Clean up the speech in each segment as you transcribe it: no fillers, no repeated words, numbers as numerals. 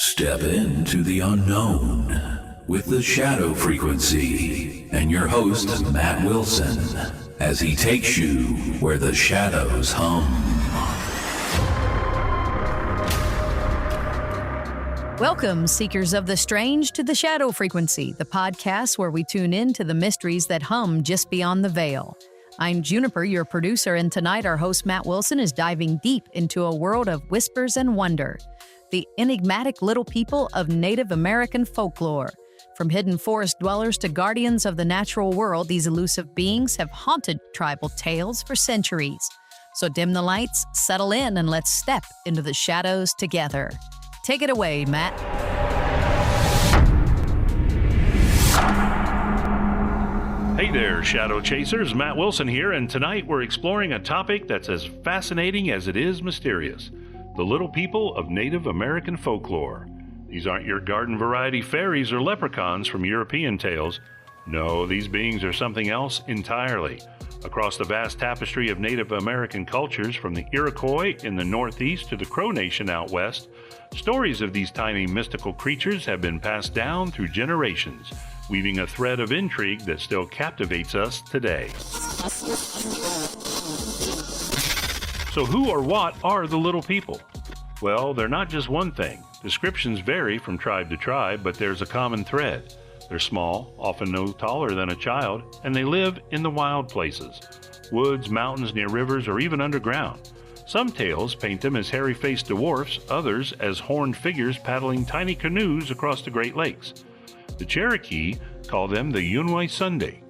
Step into the unknown with the shadow frequency and your host, Matt Wilson, as he takes you where the shadows hum. Welcome, seekers of the strange, to the Shadow Frequency, the podcast where we tune in to the mysteries that hum just beyond the veil. I'm Juniper, your producer, and tonight our host Matt Wilson is diving deep into a world of whispers and wonder. The enigmatic little people of Native American folklore. From hidden forest dwellers to guardians of the natural world, these elusive beings have haunted tribal tales for centuries. So dim the lights, settle in, and let's step into the shadows together. Take it away, Matt. Hey there, Shadow Chasers. Matt Wilson here, and tonight we're exploring a topic that's as fascinating as it is mysterious. The little people of Native American folklore. These aren't your garden variety fairies or leprechauns from European tales. No, these beings are something else entirely. Across the vast tapestry of Native American cultures, from the Iroquois in the northeast to the Crow Nation out west, stories of these tiny mystical creatures have been passed down through generations, weaving a thread of intrigue that still captivates us today. So who or what are the little people? Well, they're not just one thing. Descriptions vary from tribe to tribe, but there's a common thread. They're small, often no taller than a child, and they live in the wild places. Woods, mountains, near rivers, or even underground. Some tales paint them as hairy-faced dwarfs, others as horned figures paddling tiny canoes across the Great Lakes. The Cherokee call them the Yunwai Sunday.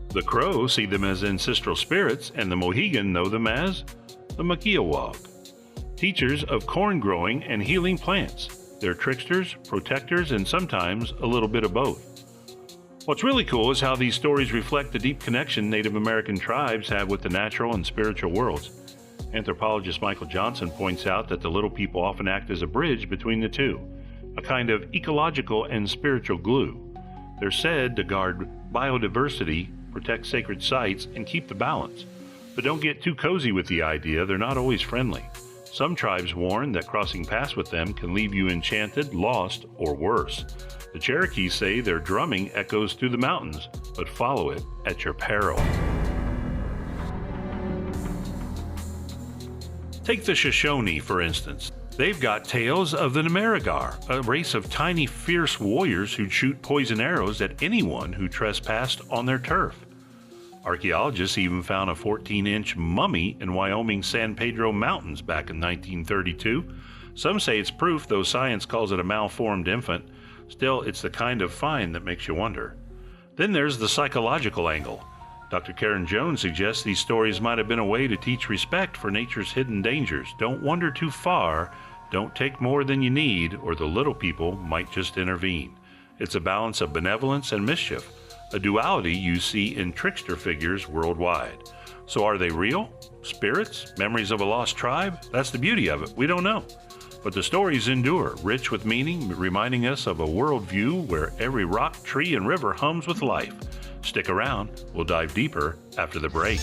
The Crow see them as ancestral spirits, and the Mohegan know them as the Makiawag. Teachers of corn growing and healing plants. They're tricksters, protectors, and sometimes a little bit of both. What's really cool is how these stories reflect the deep connection Native American tribes have with the natural and spiritual worlds. Anthropologist Michael Johnson points out that the little people often act as a bridge between the two, a kind of ecological and spiritual glue. They're said to guard biodiversity, protect sacred sites, and keep the balance. But don't get too cozy with the idea, they're not always friendly. Some tribes warn that crossing paths with them can leave you enchanted, lost, or worse. The Cherokees say their drumming echoes through the mountains, but follow it at your peril. Take the Shoshone, for instance. They've got tales of the Namaragar, a race of tiny, fierce warriors who'd shoot poison arrows at anyone who trespassed on their turf. Archaeologists even found a 14-inch mummy in Wyoming's San Pedro Mountains back in 1932. Some say it's proof, though science calls it a malformed infant. Still, it's the kind of find that makes you wonder. Then there's the psychological angle. Dr. Karen Jones suggests these stories might have been a way to teach respect for nature's hidden dangers. Don't wander too far, don't take more than you need, or the little people might just intervene. It's a balance of benevolence and mischief, a duality you see in trickster figures worldwide. So are they real? Spirits? Memories of a lost tribe? That's the beauty of it. We don't know. But the stories endure, rich with meaning, reminding us of a worldview where every rock, tree, and river hums with life. Stick around. We'll dive deeper after the break.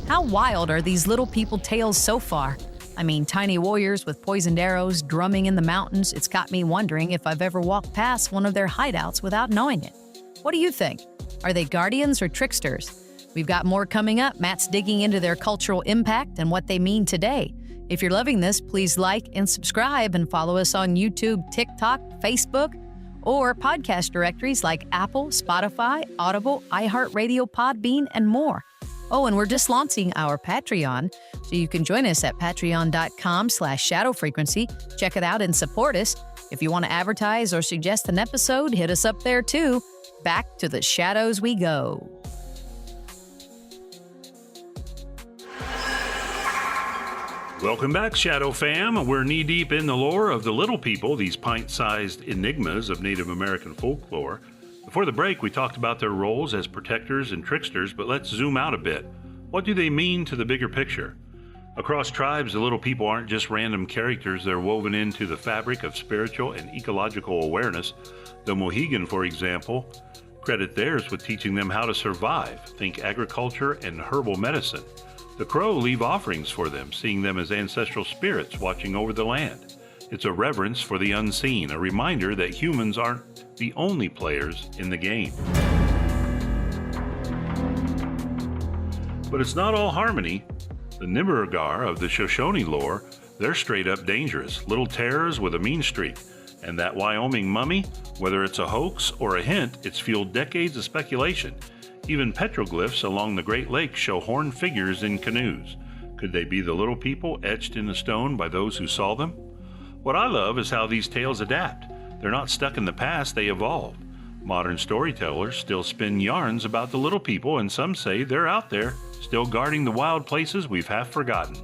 How wild are these little people tales so far? I mean, tiny warriors with poisoned arrows drumming in the mountains. It's got me wondering if I've ever walked past one of their hideouts without knowing it. What do you think? Are they guardians or tricksters? We've got more coming up. Matt's digging into their cultural impact and what they mean today. If you're loving this, please like and subscribe and follow us on YouTube, TikTok, Facebook, or podcast directories like Apple, Spotify, Audible, iHeartRadio, Podbean, and more. Oh, and we're just launching our Patreon, so you can join us at patreon.com/shadowfrequency. Check it out and support us. If you want to advertise or suggest an episode, hit us up there too. Back to the shadows we go. Welcome back, Shadow Fam. We're knee-deep in the lore of the little people, these pint-sized enigmas of Native American folklore. Before the break, we talked about their roles as protectors and tricksters, but let's zoom out a bit. What do they mean to the bigger picture? Across tribes, the little people aren't just random characters. They're woven into the fabric of spiritual and ecological awareness. The Mohegan, for example, credit theirs with teaching them how to survive. Think agriculture and herbal medicine. The crow leave offerings for them, seeing them as ancestral spirits watching over the land. It's a reverence for the unseen, a reminder that humans aren't the only players in the game. But it's not all harmony. The Nimmergar of the Shoshone lore, they're straight up dangerous, little terrors with a mean streak. And that Wyoming mummy, whether it's a hoax or a hint, it's fueled decades of speculation. Even petroglyphs along the Great Lakes show horned figures in canoes. Could they be the little people etched in the stone by those who saw them? What I love is how these tales adapt. They're not stuck in the past, they evolve. Modern storytellers still spin yarns about the little people, and some say they're out there, still guarding the wild places we've half forgotten.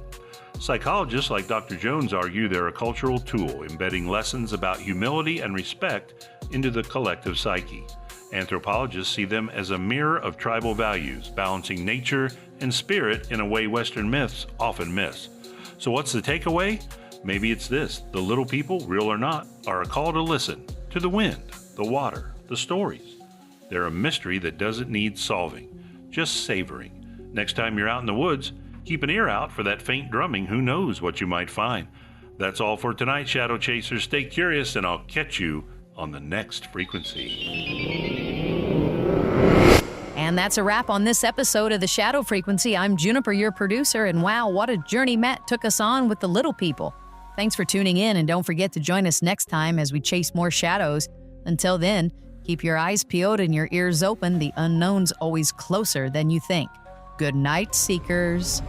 Psychologists like Dr. Jones argue they're a cultural tool, embedding lessons about humility and respect into the collective psyche. Anthropologists see them as a mirror of tribal values, balancing nature and spirit in a way Western myths often miss. So what's the takeaway? Maybe it's this: the little people, real or not, are a call to listen to the wind, the water, the stories. They're a mystery that doesn't need solving, just savoring. Next time you're out in the woods, keep an ear out for that faint drumming. Who knows what you might find? That's all for tonight, Shadow Chasers. Stay curious, and I'll catch you on the next frequency. And that's a wrap on this episode of The Shadow Frequency. I'm Juniper, your producer, and wow, what a journey Matt took us on with the little people. Thanks for tuning in, and don't forget to join us next time as we chase more shadows. Until then, keep your eyes peeled and your ears open. The unknown's always closer than you think. Good night, Seekers.